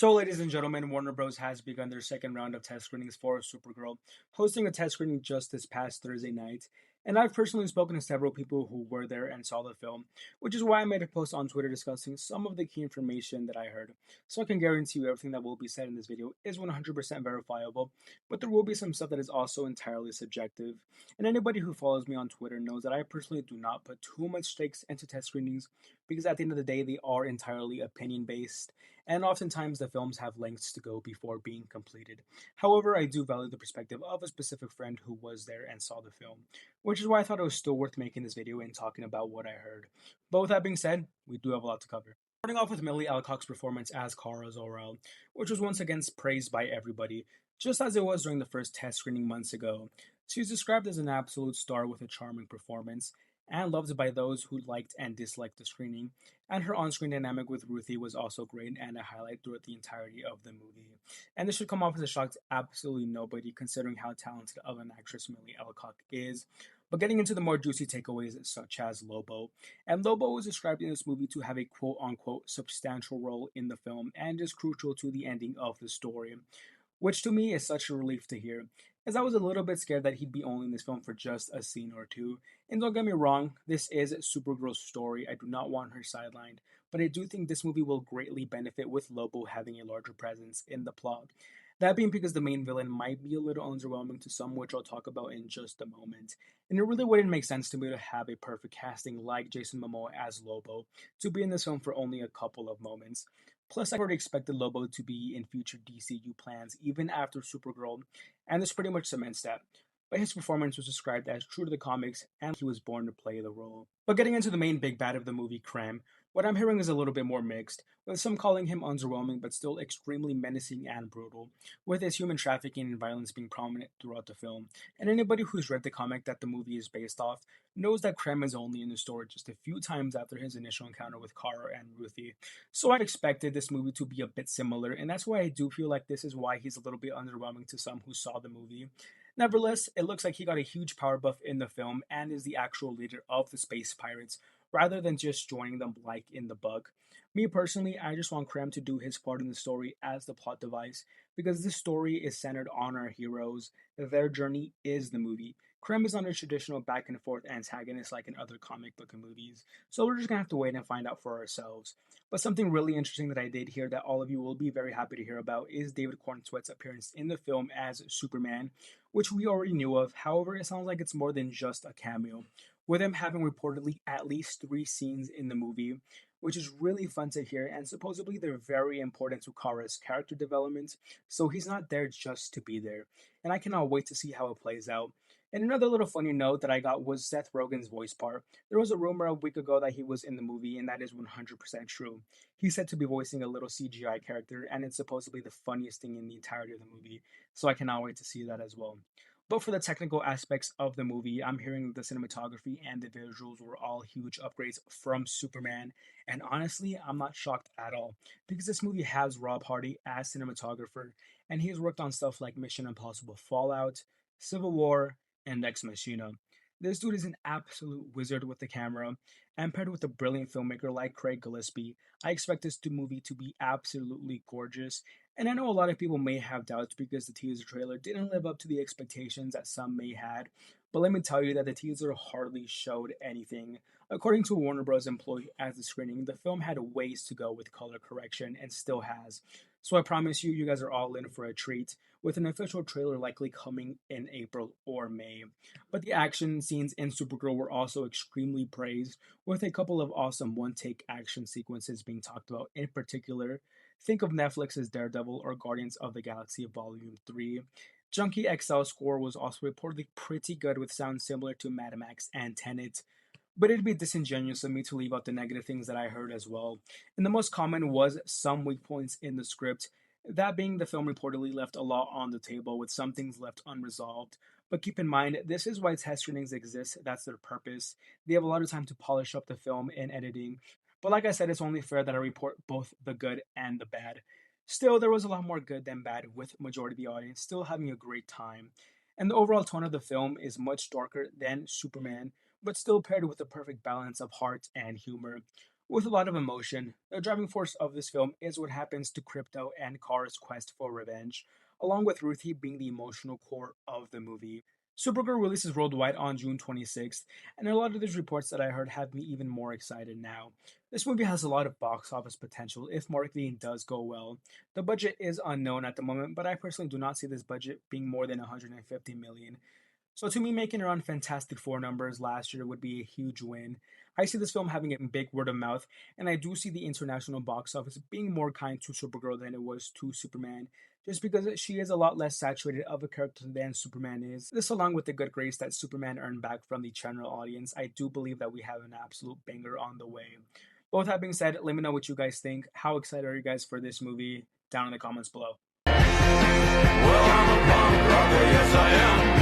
So, ladies and gentlemen, Warner Bros. Has begun their second round of test screenings for Supergirl, hosting a test screening just this past Thursday night. And I've personally spoken to several people who were there and saw the film, which is why I made a post on Twitter discussing some of the key information that I heard. So, I can guarantee you everything that will be said in this video is 100% verifiable, but there will be some stuff that is also entirely subjective. And anybody who follows me on Twitter knows that I personally do not put too much stakes into test screenings because at the end of the day, they are entirely opinion based and oftentimes the films have lengths to go before being completed. However, I do value the perspective of a specific friend who was there and saw the film, which is why I thought it was still worth making this video and talking about what I heard. But with that being said, we do have a lot to cover. Starting off with Millie Alcock's performance as Kara Zor-El, which was once again praised by everybody, just as it was during the first test screening months ago. She's described as an absolute star with a charming performance, and loved by those who liked and disliked the screening, and her on-screen dynamic with Ruthie was also great and a highlight throughout the entirety of the movie. And this should come off as a shock to absolutely nobody, considering how talented of an actress Millie Alcock is. But getting into the more juicy takeaways, such as Lobo. And Lobo was described in this movie to have a quote unquote substantial role in the film and is crucial to the ending of the story, which to me is such a relief to hear, as I was a little bit scared that he'd be only in this film for just a scene or two. And don't get me wrong, this is Supergirl's story. I do not want her sidelined, but I do think this movie will greatly benefit with Lobo having a larger presence in the plot. That being because the main villain might be a little underwhelming to some, which I'll talk about in just a moment. And it really wouldn't make sense to me to have a perfect casting like Jason Momoa as Lobo to be in this film for only a couple of moments. Plus, I already expected Lobo to be in future DCU plans even after Supergirl, and this pretty much cements that. But his performance was described as true to the comics, and he was born to play the role. But getting into the main big bad of the movie, Krem, what I'm hearing is a little bit more mixed, with some calling him underwhelming but still extremely menacing and brutal, with his human trafficking and violence being prominent throughout the film. And anybody who's read the comic that the movie is based off knows that Krem is only in the story just a few times after his initial encounter with Kara and Ruthie. So I expected this movie to be a bit similar, and that's why I do feel like this is why he's a little bit underwhelming to some who saw the movie. Nevertheless, it looks like he got a huge power buff in the film and is the actual leader of the space pirates, rather than just joining them like in the book. Me personally, I just want Krem to do his part in the story as the plot device, because this story is centered on our heroes. Their journey is the movie. Krem is not a traditional back and forth antagonist like in other comic book and movies, so we're just gonna have to wait and find out for ourselves. But something really interesting that I did hear that all of you will be very happy to hear about is David Cornsweet's appearance in the film as Superman, which we already knew of. However, it sounds like it's more than just a cameo, with him having reportedly at least three scenes in the movie, which is really fun to hear. And supposedly, they're very important to Kara's character development, so he's not there just to be there. And I cannot wait to see how it plays out. And another little funny note that I got was Seth Rogen's voice part. There was a rumor a week ago that he was in the movie, and that is 100% true. He's said to be voicing a little CGI character, and it's supposedly the funniest thing in the entirety of the movie, so I cannot wait to see that as well. But for the technical aspects of the movie, I'm hearing the cinematography and the visuals were all huge upgrades from Superman. And honestly, I'm not shocked at all because this movie has Rob Hardy as cinematographer, and he has worked on stuff like Mission Impossible Fallout, Civil War, and Ex Machina. This dude is an absolute wizard with the camera, and paired with a brilliant filmmaker like Craig Gillespie, I expect this movie to be absolutely gorgeous. And I know a lot of people may have doubts because the teaser trailer didn't live up to the expectations that some may had, but let me tell you that the teaser hardly showed anything. According to a Warner Bros. Employee at the screening, the film had a ways to go with color correction and still has. So I promise you, you guys are all in for a treat, with an official trailer likely coming in April or May. But the action scenes in Supergirl were also extremely praised, with a couple of awesome one take action sequences being talked about. In particular, think of Netflix's Daredevil or Guardians of the Galaxy Volume 3. Junkie XL score was also reportedly pretty good with sounds similar to Mad Max and Tenet, but it'd be disingenuous of me to leave out the negative things that I heard as well. And the most common was some weak points in the script, that being the film reportedly left a lot on the table with some things left unresolved. But keep in mind, this is why test screenings exist, that's their purpose. They have a lot of time to polish up the film in editing. But like I said, it's only fair that I report both the good and the bad. Still, there was a lot more good than bad, with majority of the audience still having a great time. And the overall tone of the film is much darker than Superman, but still paired with a perfect balance of heart and humor, with a lot of emotion. The driving force of this film is what happens to Crypto and Kara's quest for revenge, along with Ruthie being the emotional core of the movie. Supergirl releases worldwide on June 26th, and a lot of these reports that I heard have me even more excited now. This movie has a lot of box office potential if marketing does go well. The budget is unknown at the moment, but I personally do not see this budget being more than 150 million. So to me, making around Fantastic Four numbers last year would be a huge win. I see this film having a big word of mouth, and I do see the international box office being more kind to Supergirl than it was to Superman, just because she is a lot less saturated of a character than Superman is. This, along with the good grace that Superman earned back from the general audience, I do believe that we have an absolute banger on the way. Both that being said, let me know what you guys think. How excited are you guys for this movie? Down in the comments below. Well, I'm a punk rocker, yes I am.